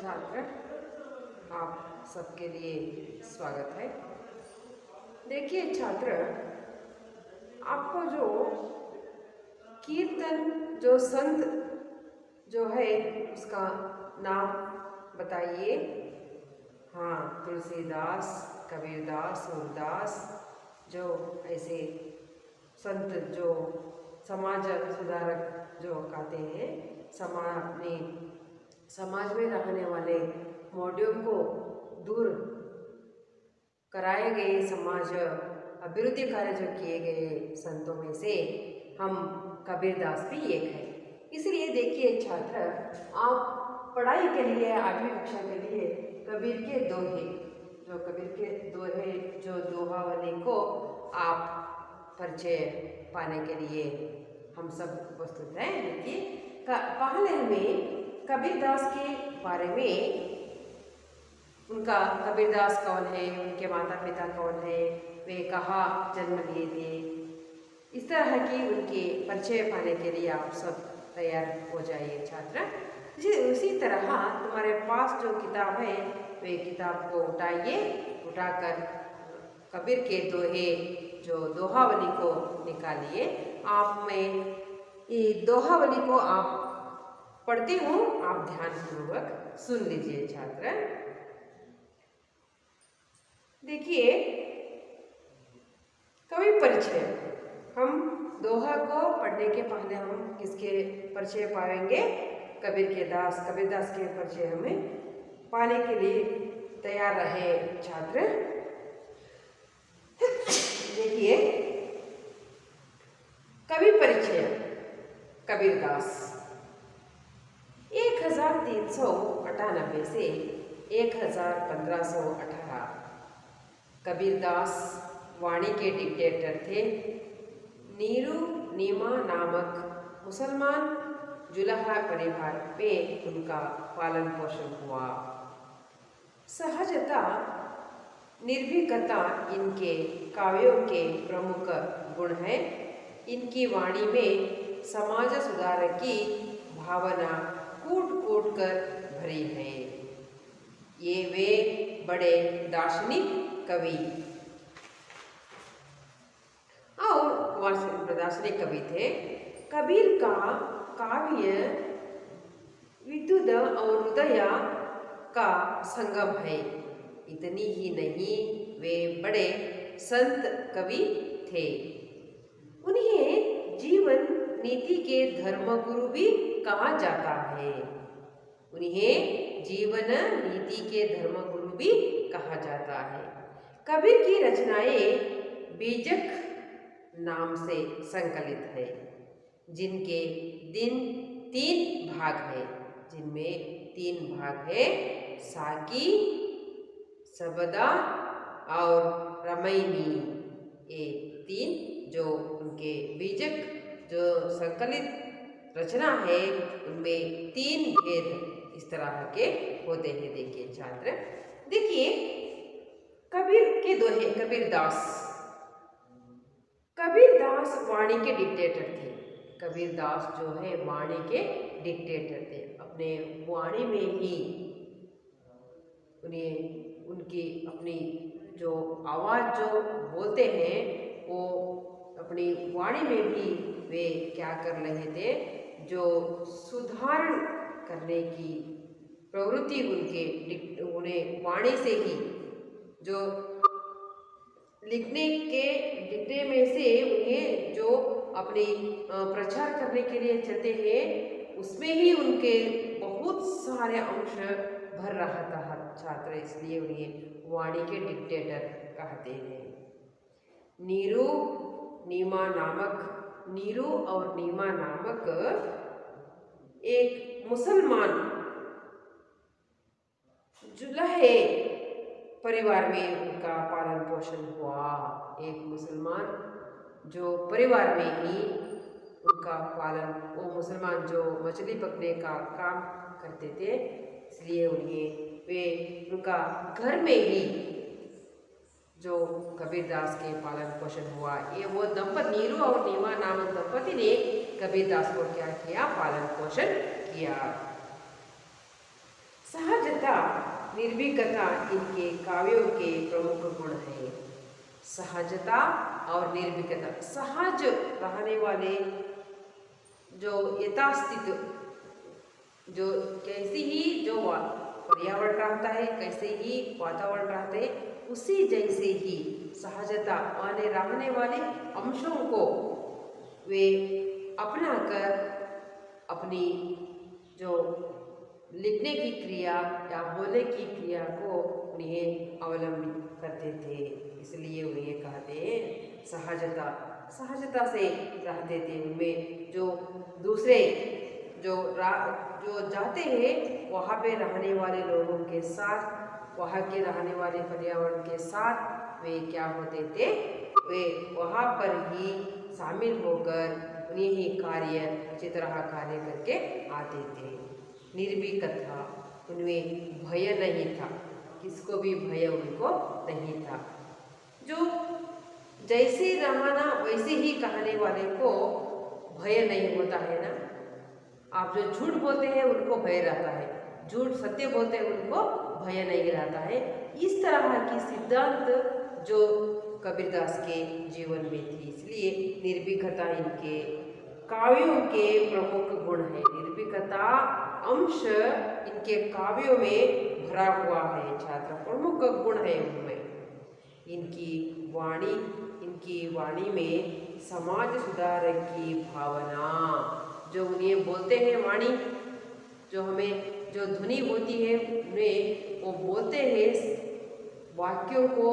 छात्र, आप सबके लिए स्वागत है। देखिए छात्र, आपको जो कीर्तन जो संत जो है उसका नाम बताइए। हाँ, तुलसीदास, कबीरदास, सूरदास, जो ऐसे संत जो समाज सुधारक जो कहते हैं, अपने समाज में रहने वाले मॉड्यूल को दूर कराए गए, समाज अभिवृद्धि कार्य जो किए गए संतों में से हम कबीरदास भी एक है। इसलिए देखिए छात्र, आप पढ़ाई के लिए 8वीं कक्षा के लिए कबीर के दोहे जो दोहावली को आप परिचय पाने के लिए हम सब प्रस्तुत हैं। देखिए पहले हमें कबीरदास के बारे में, उनका कबीरदास कौन है, उनके माता पिता कौन है, वे कहाँ जन्म लिए थे, इस तरह की उनके परिचय पाने के लिए आप सब तैयार हो जाइए छात्र। उसी तरह तुम्हारे पास जो किताब है वे किताब को उठाकर कबीर के दोहे जो दोहावली को निकालिए। आप में ये दोहावली को आप पढ़ती हूँ, आप ध्यानपूर्वक सुन लीजिए छात्र। देखिए कवि परिचय, हम दोहा को पढ़ने के पहले हम किसके परिचय पाएंगे? कबीरदास के परिचय हमें पाने के लिए तैयार रहे छात्र। देखिए कवि परिचय कबीरदास 1398 से 1518 कबीरदास वाणी के डिक्टेटर थे। नीरू नीमा नामक मुसलमान जुलाहा परिवार में उनका पालन पोषण हुआ। सहजता, निर्भीकता इनके काव्यों के प्रमुख गुण हैं। इनकी वाणी में समाज सुधार की भावना कूट कर भरी है। ये वे बड़े दार्शनिक कवि और दार्शनिक कवि थे। कबीर का काव्य विद्युत और हृदय का संगम है। इतनी ही नहीं, वे बड़े संत कवि थे। उन्हें जीवन नीति के धर्मगुरु भी कहा जाता है। कबीर की रचनाएं बीजक नाम से संकलित है, जिनके तीन भाग है, साकी, सबदा और रमैनी। ये तीन जो उनके बीजक जो संकलित रचना है, उनमें 3 भेद इस तरह के होते हैं। देखिए छात्र, देखिए कबीर के दोहे। कबीरदास वाणी के डिक्टेटर थे। कबीरदास जो है वाणी के डिक्टेटर थे। अपने वाणी में ही उनकी अपनी जो आवाज़ जो बोलते हैं, वो अपनी वाणी में भी वे क्या कर रहे थे, जो सुधारण करने की प्रवृत्ति उन्हें वाणी से ही जो लिखने में से उन्हें जो अपनी प्रचार करने के लिए चलते हैं, उसमें ही उनके बहुत सारे अंश भर रहा था छात्र। इसलिए उन्हें वाणी के डिक्टेटर कहते हैं। नीरू और नीमा नामक एक मुसलमान जुलाहे परिवार में उनका पालन पोषण हुआ। एक मुसलमान जो परिवार में ही उनका पालन, वो मुसलमान जो मछली पकड़ने का काम करते थे, इसलिए उनका घर में ही जो कबीरदास के पालन पोषण हुआ। ये वो दंपति, नीरू और नीमा नामक दंपति ने कबीरदास को क्या किया? पालन पोषण किया। सहजता सहजता, निर्भीकता इनके काव्यों के प्रमुख गुण हैं। सहजता और निर्भीकता, सहज रहने वाले जो यथास्थित, जो कैसी ही जो पर्यावरण रहता है, कैसे ही वातावरण रहते हैं, उसी जैसे ही सहजता माने रहने वाले अंशों को वे अपना कर अपनी जो लिखने की क्रिया या बोलने की क्रिया को उन्हें अवलंबित करते थे, इसलिए उन्हें कहते हैं सहजता। सहजता से रहते थे, उनमें जो दूसरे जो जाते हैं वहाँ पे रहने वाले लोगों के साथ, वहाँ के रहने वाले पर्यावरण के साथ वे क्या होते थे, वे वहाँ पर ही शामिल होकर उन्हें ही कार्य अच्छी तरह कार्य करके आते थे। निर्भीकता, उनमें भय नहीं था, किसको भी भय उनको नहीं था। जो जैसे रहना वैसे ही कहने वाले को भय नहीं होता है ना। आप जो झूठ बोलते हैं उनको भय रहता है, झूठ सत्य बोलते हैं उनको भय नहीं रहता है। इस तरह की सिद्धांत जो कबीरदास के जीवन में थी, इसलिए निर्भीकता इनके काव्यों के प्रमुख गुण है। निर्भीकता अंश इनके काव्यों में भरा हुआ है छात्र, प्रमुख गुण है उनमें। इनकी वाणी में समाज सुधार की भावना, जो उन्हें बोलते हैं वाणी, जो हमें जो ध्वनि होती है उन्हें वो बोलते हैं वाक्यों को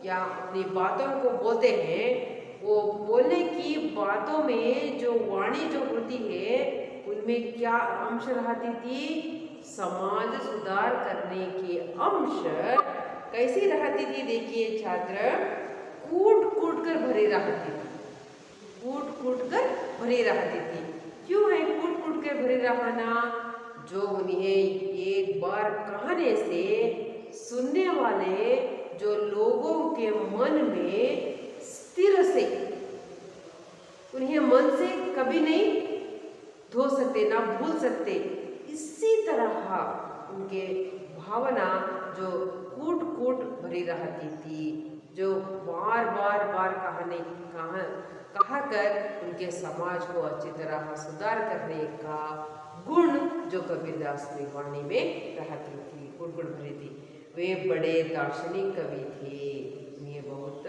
या अपनी बातों को बोलते हैं, वो बोलने की बातों में जो वाणी जो होती है उनमें क्या अंश रहती थी, समाज सुधार करने के अंश कैसी रहती थी। देखिए छात्र, कूट कूट कर भरी रहती थी, कूट कूट कर भरी रहती थी। क्यों है कूट कूट कर भरी रहना? जो उन्हें एक बार कहने से सुनने वाले जो लोगों के मन में स्थिर से, उन्हें मन से कभी नहीं धो सकते, ना भूल सकते। इसी तरह उनके भावना जो कूट कूट भरी रहती थी, जो बार बार कहा कर उनके समाज को अच्छी तरह सुधार करने का गुण जो कबीरदास की वाणी में रहती थी, गुण भरी थी। वे बड़े दार्शनिक कवि थे, ये बहुत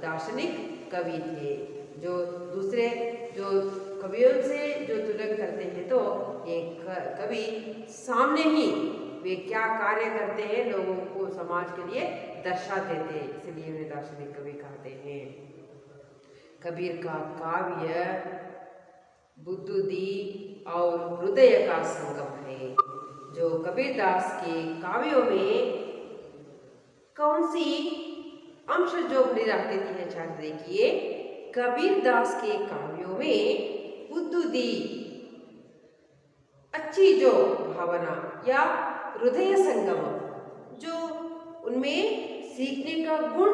दार्शनिक कवि थे। जो दूसरे जो कवियों से जो तुलना करते हैं तो एक कवि सामने ही वे क्या कार्य करते हैं लोगों को समाज के लिए दर्शाते थे, इसलिए उन्हें दार्शनिक कवि कहते हैं। कबीर का काव्य बुद्धि और हृदय का संगम है। जो कबीरदास के काव्यों में कौन सी अंश जो भरी रहती है छात्र, देखिए कबीरदास के काव्यों में बुद्धि, अच्छी जो भावना या हृदय संगम, जो उनमें सीखने का गुण,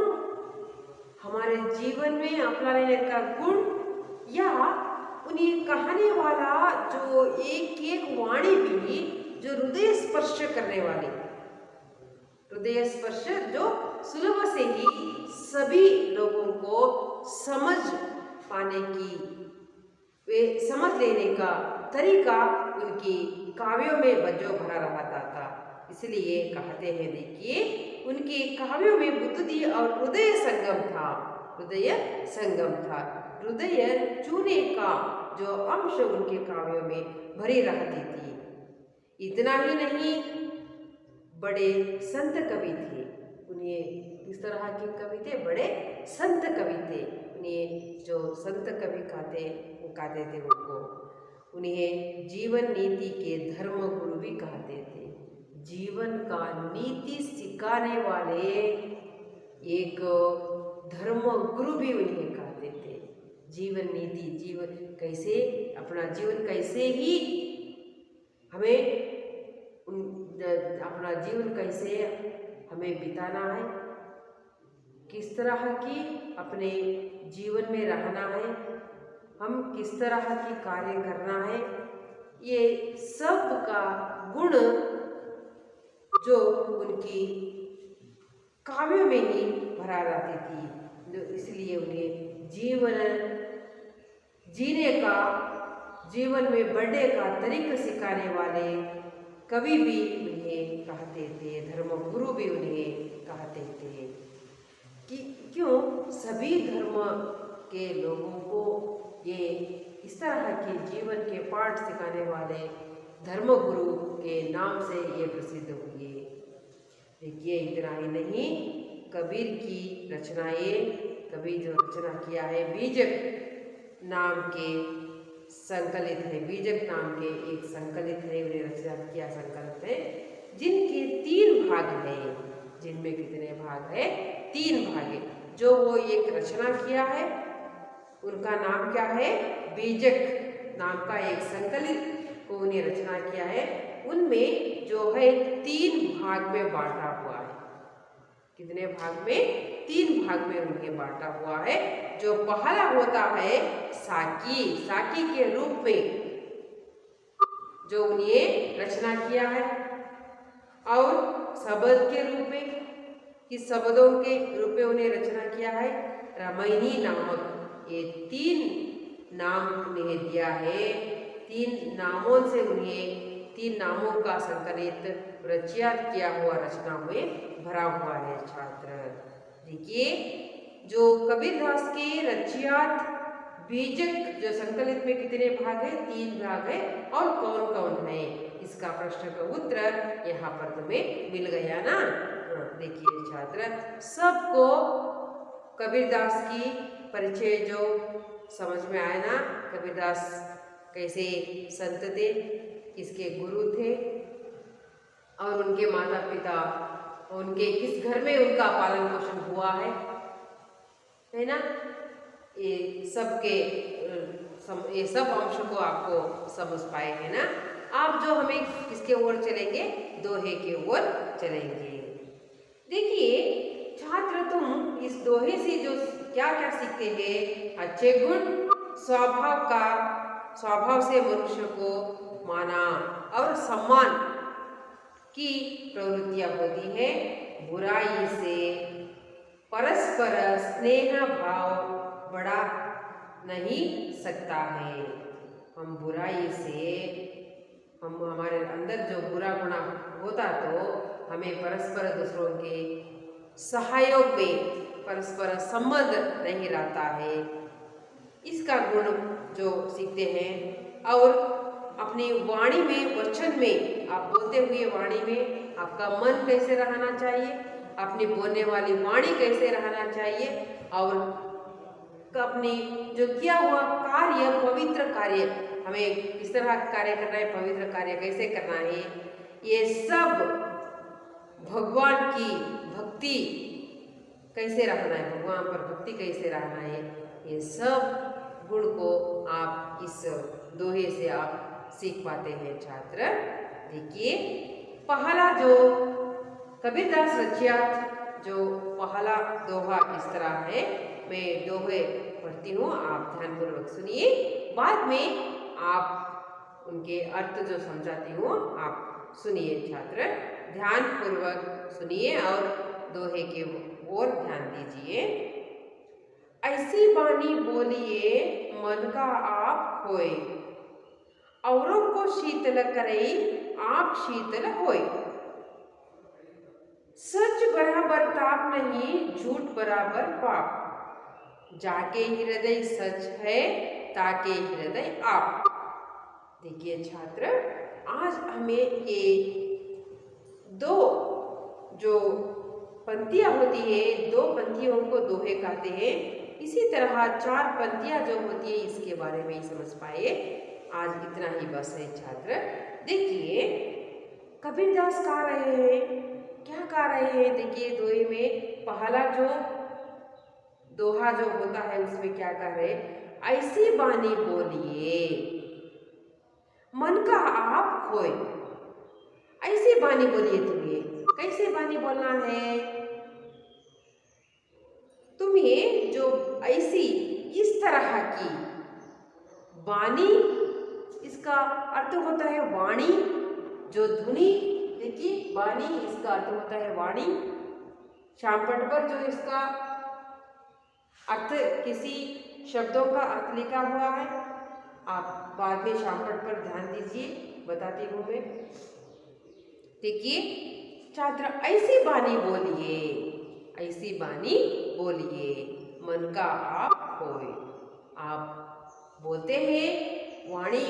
हमारे जीवन में अपनाने का गुण, या उन्हें कहने वाला जो एक एक वाणी भी जो हृदय स्पर्श करने वाली, हृदय स्पर्श जो सुलभ से ही सभी लोगों को समझ पाने की, वे समझ लेने का तरीका उनकी काव्यों में बजो भरा रहता था। इसलिए कहते हैं, देखिए उनके काव्यों में बुद्धि और हृदय संगम था, हृदय संगम था। हृदय चूने का जो अंश उनके काव्यों में भरी रहती थी। इतना ही नहीं, बड़े संत कवि थे। उन्हें किस तरह के कवि थे? बड़े संत कवि थे। उन्हें जो संत कवि कहते थे उन्हें जीवन नीति के धर्म गुरु भी कहते थे। जीवन का नीति सिखाने वाले एक धर्म गुरु भी उन्हें कहते थे। जीवन नीति, जीवन कैसे, अपना जीवन कैसे ही हमें अपना जीवन कैसे हमें बिताना है, किस तरह की अपने जीवन में रहना है, हम किस तरह की कार्य करना है, ये सब का गुण जो उनकी काव्यों में ही भरा जाती थी, जो इसलिए उन्हें जीने का, जीवन में बढ़ने का तरीका सिखाने वाले कवि भी उन्हें कहते थे, धर्मगुरु भी उन्हें कहते थे। कि क्यों सभी धर्म के लोगों को ये इस तरह के जीवन के पाठ सिखाने वाले धर्मगुरु के नाम से ये प्रसिद्ध हुए। देखिए, इतना ही नहीं, कबीर की रचनाएं, कबीर जो रचना किया है बीजक नाम के संकलित है, बीजक नाम के एक संकलित है, उन्हें रचना किया संकलित है, जिनके 3 भाग हैं। जिनमें कितने भाग है? 3 भाग है। जो वो एक रचना किया है उनका नाम क्या है? बीजक नाम का एक संकलित को उन्हें रचना किया है। उनमें जो है 3 भाग में बांटा हुआ है। कितने भाग में? 3 भाग में उन्हें बांटा हुआ है। जो पहला होता है साकी, साकी के रूप में जो उन्हें रचना किया है, और शब्द के रूप में, किस शब्दों के रूप में उन्हें रचना किया है? रामायणी नामक, ये 3 नाम उन्हें दिया है। 3 नामों से उन्हें 3 नामों का संकलित रचियात किया हुआ रचना में भरा हुआ है छात्र। देखिए, जो कबीरदास के रचियात बीजक जो संकलित में कितने भाग है? 3 भाग है। और कौन कौन है? इसका प्रश्न का उत्तर यहाँ पर तुम्हें मिल गया ना। देखिए छात्र, सबको कबीरदास की परिचय जो समझ में आया ना, कबीरदास कैसे संत थे, किसके गुरु थे, और उनके माता पिता, उनके किस घर में उनका पालन पोषण हुआ है ना। ये सब अंश को आपको समझ पाए हैं ना। आप जो हमें किसके ओर चलेंगे? दोहे के ओर चलेंगे। देखिए छात्र, तुम इस दोहे से जो क्या क्या सीखते हैं? अच्छे गुण, स्वभाव से मनुष्य को माना और सम्मान की प्रवृत्तियां होती है। बुराई से परस्पर स्नेह भाव बढ़ा नहीं सकता है। हम बुराई से, हम हमारे अंदर जो बुरा गुण होता तो हमें परस्पर दूसरों के सहयोग में परस्पर संबंध नहीं रहता है। इसका गुण जो सीखते हैं। और अपनी वाणी में, वचन में, आप बोलते हुए वाणी में आपका मन कैसे रहना चाहिए, अपनी बोलने वाली वाणी कैसे रहना चाहिए, और अपनी जो किया हुआ कार्य, पवित्र कार्य, हमें किस तरह कार्य करना है, पवित्र कार्य कैसे करना है, ये सब भगवान की भक्ति कैसे रहना है, भगवान पर भक्ति कैसे रहना है, ये सब गुण को आप इस दोहे से आप सीख पाते हैं छात्र। देखिए, पहला जो कबीरदास रचियात जो पहला दोहा इस तरह है। मैं दोहे पढ़ती हूँ, आप ध्यानपूर्वक सुनिए। बाद में आप उनके अर्थ जो समझाती हूँ आप सुनिए छात्र, ध्यानपूर्वक सुनिए और दोहे के ओर ध्यान दीजिए। ऐसी बानी बोलिए मन का आप होए, औरों को शीतल करे आप शीतल होए। सच बराबर ताप नहीं, झूठ बराबर पाप, जाके हृदय सच है ताके हृदय आप। देखिए छात्र, आज हमें ये 2 जो पंक्तियां होती है, 2 पंक्तियों को दोहे कहते हैं। इसी तरह 4 पंक्तियां जो होती है इसके बारे में ही समझ पाए। आज इतना ही बस है छात्र। देखिए, कबीरदास गा रहे हैं, क्या गा रहे हैं? देखिए, दोहे में पहला जो दोहा जो होता है उसमें क्या कह रहे? ऐसी बानी बोलिए मन का आप खोए। ऐसी बानी बोलिए, तुम्हें कैसे बानी बोलना है? तुम्हें जो ऐसी, इस तरह की बानी, इसका अर्थ होता है वाणी, जो धुनी देखिए वाणी इसका अर्थ होता है वाणी। शामपट पर जो इसका अर्थ किसी शब्दों का अर्थ लिखा हुआ है, आप बाद में शामपट पर ध्यान दीजिए, बताती हूँ मैं। देखिए छात्र ऐसी बानी बोलिए, ऐसी बानी बोलिए मन का आप खोए। आप बोलते हैं वाणी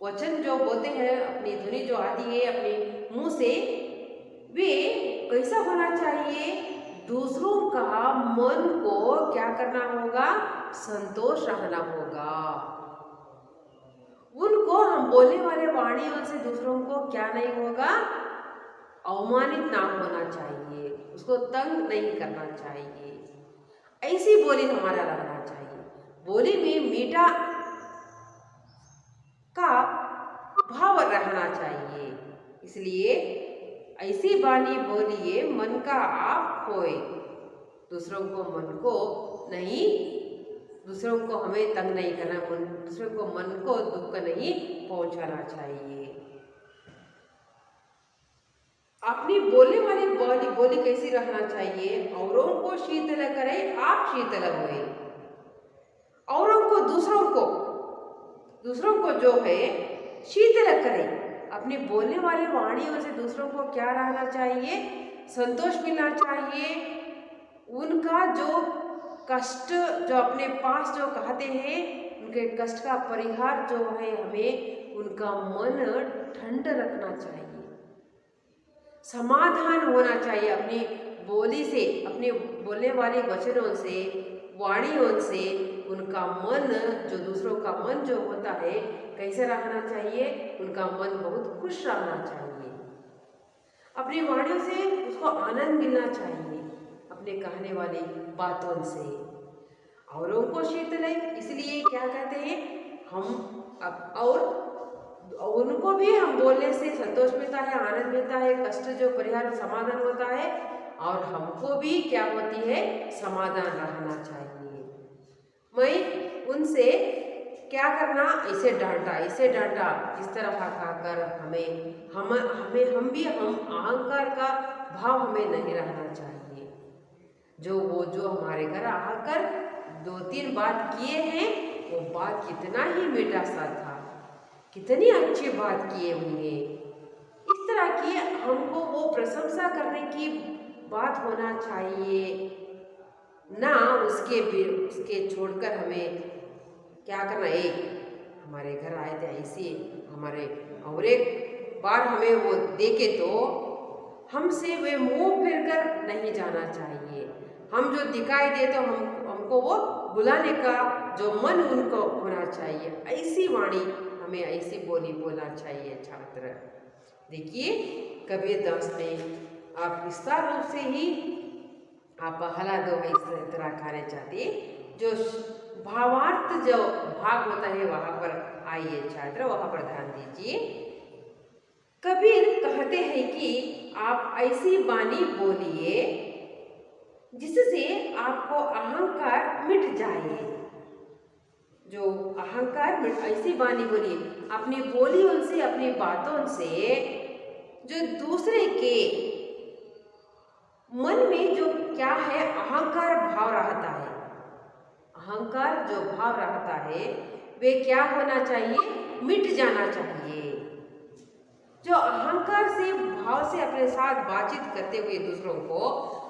वचन जो बोलते हैं, अपनी ध्वनि जो आती है अपने मुंह से, वे कैसा होना चाहिए? दूसरों का मन को क्या करना होगा? संतोष रखना होगा। उनको हम बोलने वाले वाणियों से दूसरों को क्या नहीं होगा? अवमानित ना होना चाहिए, उसको तंग नहीं करना चाहिए। ऐसी बोली हमारा रहना चाहिए। बोली में मीठा का भाव रहना चाहिए। इसलिए ऐसी बानी बोलिए मन का आप खोए। दूसरों को मन को नहीं, दूसरों को हमें तंग नहीं करना, दूसरों को मन को दुख नहीं पहुंचाना चाहिए। अपनी बोलने वाली बोली कैसी रहना चाहिए? औरों को शीतल करे आप शीतल हुए। औरों को दूसरों को जो है शीतल करे। अपनी बोलने वाली वाणियों से दूसरों को क्या रहना चाहिए? संतोष मिलना चाहिए। उनका जो कष्ट जो अपने पास जो कहते हैं, उनके कष्ट का परिहार जो है, हमें उनका मन ठंड रखना चाहिए, समाधान होना चाहिए। अपनी बोली से, अपने बोलने वाले वचनों से, वाणियों से उनका मन, जो दूसरों का मन जो होता है, कैसे रखना चाहिए? उनका मन बहुत खुश रहना चाहिए। अपनी वाणियों से उसको आनंद मिलना चाहिए, अपने कहने वाली बातों से। औरों को शीतल है, इसलिए क्या कहते हैं हम और उनको भी हम बोलने से संतोष मिलता है, आनंद मिलता है, कष्ट जो परिहार समाधान होता है, और हमको भी क्या होती है? समाधान रहना चाहिए। मैं उनसे क्या करना? ऐसे डांटा, इस तरह का कहकर हम भी अहंकार का भाव हमें नहीं रहना चाहिए। जो हमारे घर आकर 2-3 बात किए हैं, वो बात कितना ही मीठा सा था, कितनी अच्छी बात किए होंगे, इस तरह की हमको वो प्रशंसा करने की बात होना चाहिए ना। उसके छोड़कर हमें क्या करना? एक हमारे घर आए थे ऐसे हमारे, और एक बार हमें वो देखे तो हमसे वे मुंह फिर कर नहीं जाना चाहिए। हम जो दिखाई दे तो हमको वो बुलाने का जो मन उनको होना चाहिए। ऐसी वाणी हमें, ऐसी बोली बोलना चाहिए छात्र। देखिए कबीरदास ने आप विस्तार रूप से ही आप पहला दो इस तरह खाने चाहते, जो भावार्थ जो भाग होता है वहां पर आइए छात्र, वहां पर ध्यान दीजिए। कबीर कहते हैं कि आप ऐसी बानी बोलिए जिससे आपको अहंकार मिट जाए। जो अहंकार ऐसी बानी बोलिए, अपनी बोलियों से, अपनी बातों से जो दूसरे के मन में जो क्या है अहंकार भाव रहता है, अहंकार जो भाव रहता है वे क्या होना चाहिए? मिट जाना चाहिए। जो अहंकार से भाव से अपने साथ बातचीत करते हुए दूसरों को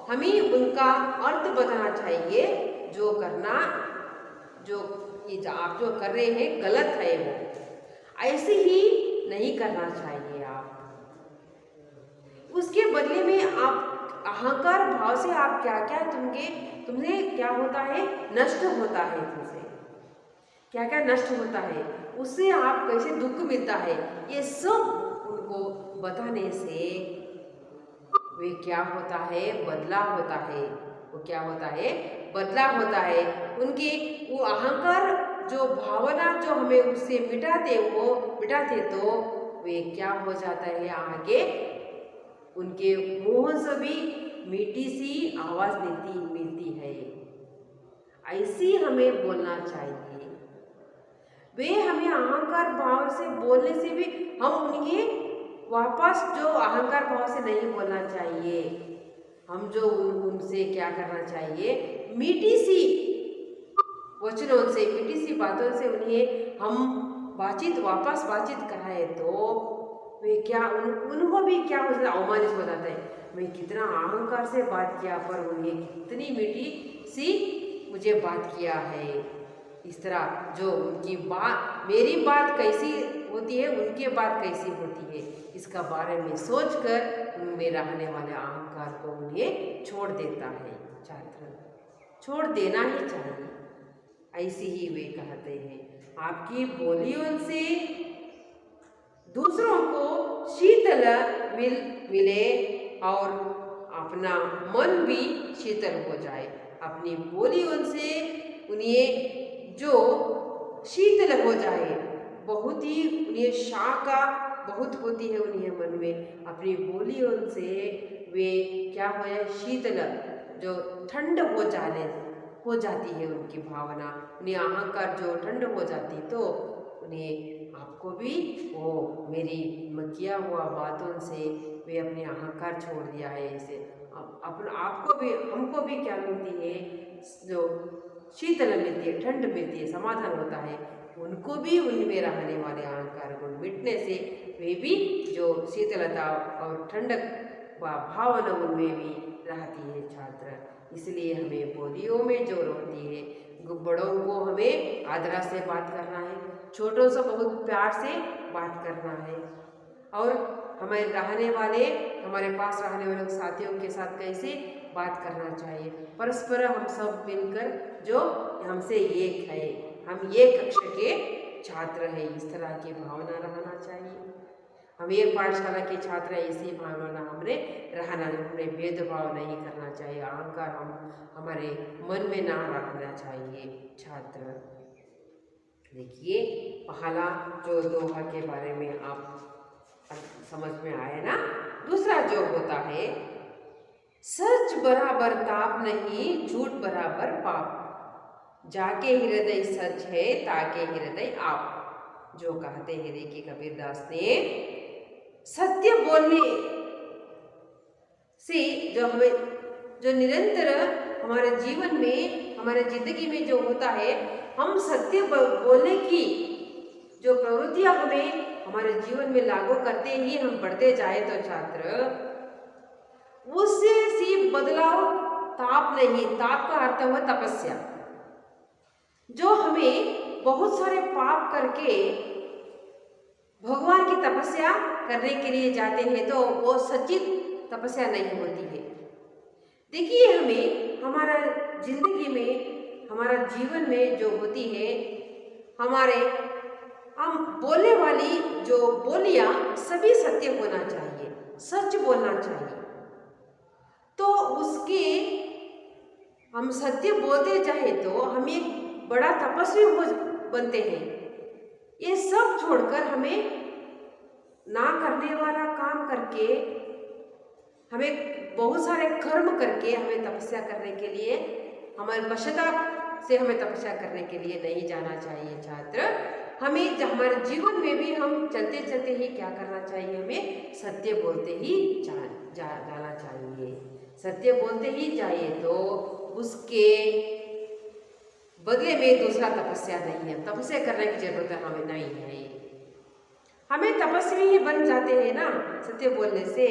हमें उनका अर्थ बताना चाहिए। जो करना, जो आप जो कर रहे हैं गलत है, वो ऐसे ही नहीं करना चाहिए। आप उसके बदले में आप अहंकार भाव से आप क्या तुमसे क्या होता है? नष्ट होता है। तुमसे क्या नष्ट होता है, उससे आप कैसे दुख मिलता है, ये सब उनको बताने से वे क्या होता है? बदला होता है। वो क्या होता है? बदला होता है। उनके वो अहंकार जो भावना जो हमें उससे मिटाते तो वे क्या हो जाता है? आगे उनके मुंह से भी मीठी सी आवाज मिलती है। ऐसी हमें बोलना चाहिए। वे हमें अहंकार भाव से बोलने से भी हम उनके वापस जो अहंकार भाव से नहीं बोलना चाहिए। हम जो उनसे क्या करना चाहिए, मीठी सी वचनों से, मीठी सी बातों से उन्हें हम वापस बातचीत कराए तो वे क्या उनको भी क्या हो जाता है, अवमानित हो जाता है। मैं कितना अहंकार से बात किया पर उन्हें कितनी मीठी सी मुझे बात किया है। इस तरह जो उनकी बात, मेरी बात कैसी होती है, उनकी बात कैसी होती है, इसका बारे में सोचकर उनमें रहने वाले अहंकार को उन्हें छोड़ देता है। छात्र छोड़ देना ही चाहिए। ऐसे ही वे कहते हैं, आपकी बोलियों से दूसरों को शीतल मिले और अपना मन भी शीतल हो जाए। अपनी बोलियों से उन्हें जो शीतल हो जाए, बहुत ही उन्हें शाखा बहुत होती है उन्हें मन में। अपनी बोलियों से वे क्या हो जाए, शीतल, जो ठंड हो जाती है उनकी भावना, उन्हें अहंकार जो ठंड हो जाती, तो उन्हें आपको भी वो मेरी किया हुआ बातों से वे अपने अहंकार छोड़ दिया है। ऐसे अपन आपको भी, हमको भी क्या मिलती है, जो शीतल मिलती है, ठंड मिलती है, समाधान होता है। उनको भी उनमें रहने वाले अहंकार को मिटने से वे भी जो शीतलता और ठंडक भावना उनमें भी रहती है। छात्र इसलिए हमें बोलियों में जो होती है, बड़ों को हमें आदर से बात करना है, छोटों से बहुत प्यार से बात करना है, और हमें हमारे पास रहने वाले साथियों के साथ कैसे बात करना चाहिए। परस्पर हम सब मिलकर जो हमसे एक है, हम एक कक्षा के छात्र हैं, इस तरह की भावना रहना चाहिए। हम एक पाठशाला के छात्र हैं, इसी भावना हमने रहना, हमें भेदभाव नहीं करना चाहिए, अहंकार हमारे मन में ना रखना चाहिए। छात्र देखिए, पहला जो दोहा के बारे में आप समझ में आया ना। दूसरा जो होता है, सच बराबर ताप नहीं, झूठ बराबर पाप, जाके हृदय सच है ताके हृदय आप। जो कहते हैं, देखिए कबीरदास ने, सत्य बोलने से जो हमें जो निरंतर हमारे जीवन में, हमारे जिंदगी में जो होता है, हम सत्य बोलने की जो प्रवृत्तियां हमें हमारे जीवन में लागू करते ही हम बढ़ते जाए तो छात्र, उससे सी बदलाव ताप नहीं, ताप का अर्थ हुआ तपस्या। जो हमें बहुत सारे पाप करके भगवान की तपस्या करने के लिए जाते हैं, तो वो सच्ची तपस्या नहीं होती है। देखिए, हमें हमारा जिंदगी में, हमारा जीवन में जो होती है, हम बोलने वाली जो बोलियां सभी सत्य होना चाहिए, सच बोलना चाहिए। तो उसके हम सत्य बोलते जाए तो हम एक बड़ा तपस्वी बनते हैं। ये सब छोड़कर हमें ना करने वाला काम करके, हमें बहुत सारे कर्म करके हमें तपस्या करने के लिए, हमारे पश्चाताप से हमें तपस्या करने के लिए नहीं जाना चाहिए। छात्र हमें हमारे जीवन में भी हम चलते चलते ही क्या करना चाहिए, हमें सत्य बोलते ही जाना चाहिए। सत्य बोलते ही जाए तो उसके बदले में दूसरा तपस्या नहीं है, तपस्या करने की जरूरत हमें नहीं है। हमें तपस्वी ही बन जाते हैं ना सत्य बोलने से।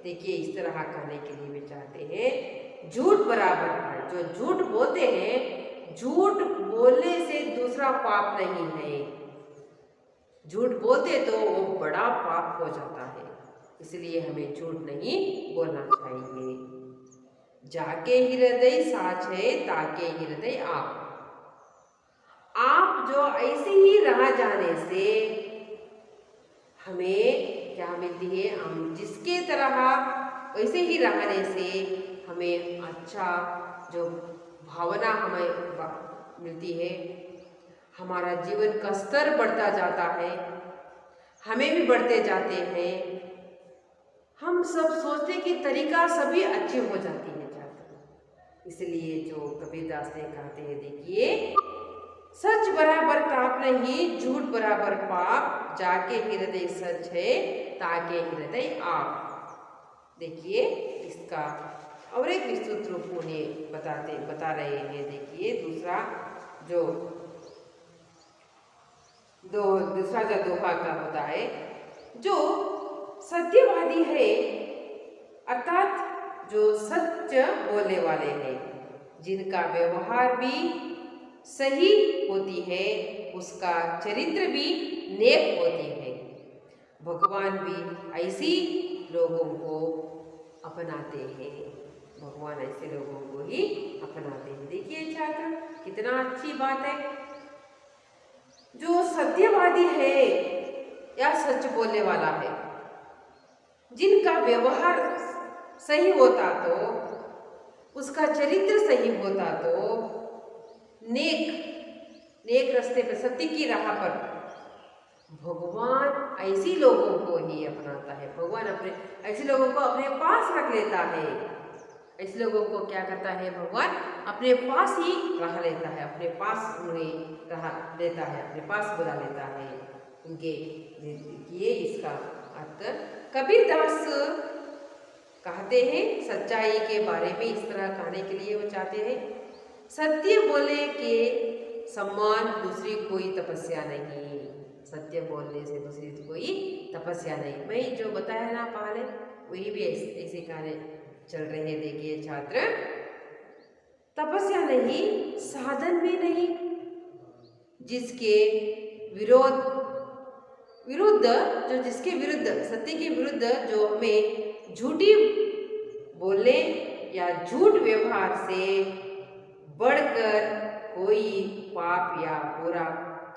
देखिए, इस तरह कहने के लिए भी चाहते हैं, झूठ बराबर है। जो झूठ बोलते हैं, झूठ बोलने से दूसरा पाप नहीं है। झूठ बोलते तो वो बड़ा पाप हो जाता है, इसलिए हमें झूठ नहीं बोलना चाहिए। जाके हृदय साच है ताके हृदय आप जो ऐसे ही रह जाने से हमें क्या मिलती है, हम जिसके तरह वैसे ही रहने से हमें अच्छा जो भावना हमें मिलती है, हमारा जीवन का स्तर बढ़ता जाता है, हमें भी बढ़ते जाते हैं, हम सब सोचने की तरीका सभी अच्छी हो जाती है। इसलिए जो कबीरदास ने कहते हैं, देखिए, सच बराबर ताप नहीं, झूठ बराबर पाप, जाके हृदय सच है, ताके हृदय आप। देखिए इसका और एक विस्तृत रूप उन्हें बता रहे हैं। देखिए दूसरा जो दोहा का होता है, जो सत्यवादी है अर्थात जो सच बोलने वाले हैं, जिनका व्यवहार भी सही होती है, उसका चरित्र भी नेक होती है। भगवान भी ऐसी लोगों को अपनाते हैं, भगवान ऐसे लोगों को ही अपनाते हैं। देखिए छात्र कितना अच्छी बात है। जो सत्यवादी है या सच बोलने वाला है, जिनका व्यवहार सही होता तो, उसका चरित्र सही होता तो, नेक रास्ते पर सत्य की राह पर भगवान ऐसी लोगों को ही अपनाता है। भगवान अपने ऐसे लोगों को अपने पास रख लेता है। ऐसे लोगों को क्या करता है, भगवान अपने पास ही रह लेता है, अपने पास उन्हें रह लेता है, अपने पास बुला लेता है उनके। ये इसका अर्थ कबीर दास कहते हैं, सच्चाई के बारे में इस तरह कहने के लिए वो चाहते हैं, सत्य बोले के सम्मान दूसरी कोई तपस्या नहीं। सत्य बोलने से दूसरी कोई तपस्या नहीं। मैं जो बताया ना पहले, वही भी ऐसे कहने चल रहे हैं। देखिए छात्र, तपस्या नहीं, साधन भी नहीं, जिसके जिसके विरुद्ध, सत्य के विरुद्ध जो हमें झूठी बोलने या झूठ व्यवहार से बढ़कर कोई पाप या बुरा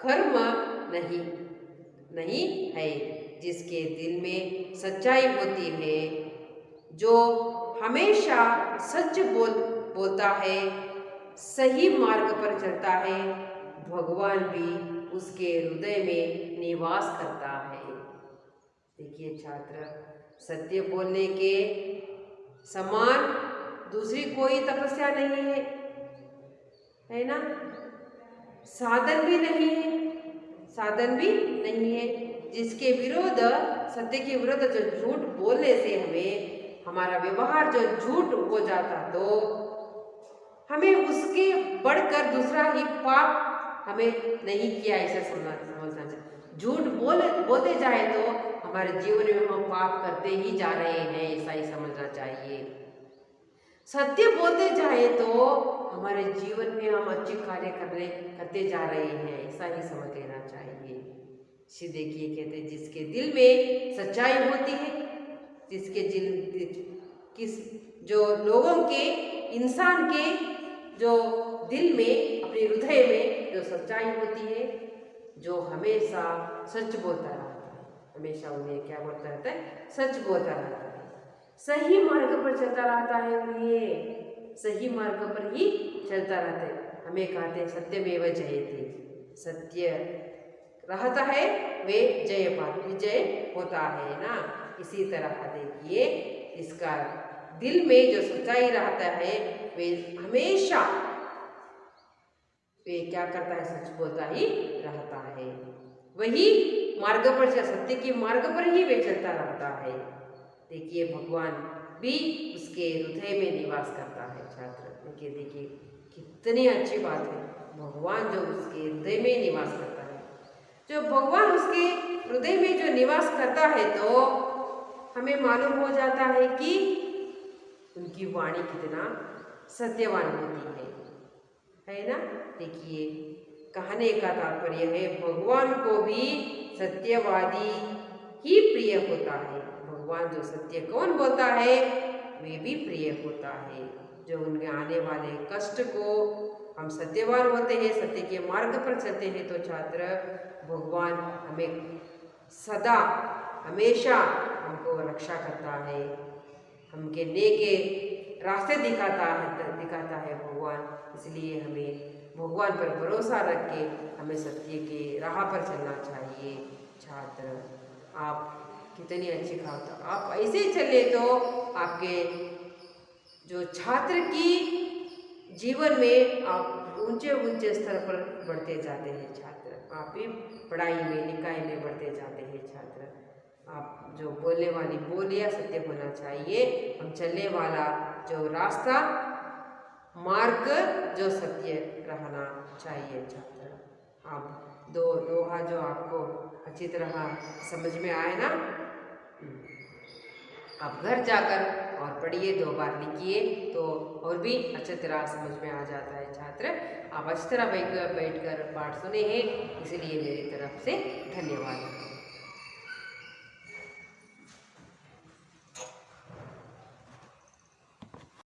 कर्म नहीं है, जिसके दिल में सच्चाई होती है, जो हमेशा सच बोलता है, सही मार्ग पर चलता है, भगवान भी उसके हृदय में निवास करता है। देखिए छात्र, सत्य बोलने के समान दूसरी कोई तपस्या नहीं है ना? साधन भी नहीं है, जिसके विरोध, सत्य के विरोध जो झूठ बोलने से हमें हमारा व्यवहार जो झूठ हो जाता, तो हमें उसके बढ़कर दूसरा ही पाप हमें नहीं किया, ऐसा समझना चाहिए। झूठ बोलते जाए तो हमारे जीवन में हम पाप करते ही जा रहे हैं, ऐसा ही समझना चाहिए। सत्य बोलते जाए तो हमारे जीवन में हम अच्छे कार्य करते जा रहे हैं, ऐसा ही समझ लेना चाहिए। इसी देखिए कहते हैं, जिसके दिल में सच्चाई होती है, जो लोगों के, इंसान के जो दिल में, अपने हृदय में जो सच्चाई होती है, जो हमेशा सच बोलता रहता है, हमेशा उन्हें क्या बोलता रहता है, सच बोलता रहता है, सही मार्ग पर चलता रहता है, उन्हें सही मार्ग पर ही चलता रहता है। हमें कहते हैं सत्यमेव जयते, सत्य रहता है वे विजय होता है ना। इसी तरह देखिए, इसका दिल में जो सच्चाई रहता है, वे हमेशा वे क्या करता है, सच बोलता ही रहता है, वही मार्ग पर, सत्य के मार्ग पर ही वे चलता रहता है। देखिए भगवान भी उसके हृदय में निवास करता है। छात्र देखिए कितनी अच्छी बात है, भगवान जो उसके हृदय में निवास करता है, जो भगवान उसके हृदय में जो निवास करता है, तो हमें मालूम हो जाता है कि उनकी वाणी कितना सत्यवान होती है ना। देखिए कहने का तात्पर्य है, भगवान को भी सत्यवादी ही प्रिय होता है। भगवान जो सत्य कौन बोलता है, वे भी प्रिय होता है। जो उनके आने वाले कष्ट को, हम सत्यवान होते हैं, सत्य के मार्ग पर चलते हैं, तो छात्र भगवान हमें सदा हमेशा हमको रक्षा करता है, हमके नेके रास्ते दिखाता है भगवान। इसलिए हमें भगवान पर भरोसा रख के हमें सत्य के राह पर चलना चाहिए। छात्र आप कितनी अच्छी बात, आप ऐसे चले तो आपके जो छात्र की जीवन में आप ऊंचे ऊंचे स्तर पर बढ़ते जाते हैं छात्र। आप भी पढ़ाई में लिखाई में बढ़ते जाते हैं छात्र। आप जो बोलने वाली बोलियां सत्य होना चाहिए, हम चलने वाला जो रास्ता मार्ग जो सत्य रहना चाहिए छात्र। अब दो दोहा जो आपको अच्छी तरह समझ में आए ना, आप घर जाकर और पढ़िए, 2 बार लिखिए तो और भी अच्छी तरह समझ में आ जाता है छात्र। आप अच्छी तरह बैठकर पाठ सुने हैं, इसलिए मेरी तरफ से धन्यवाद।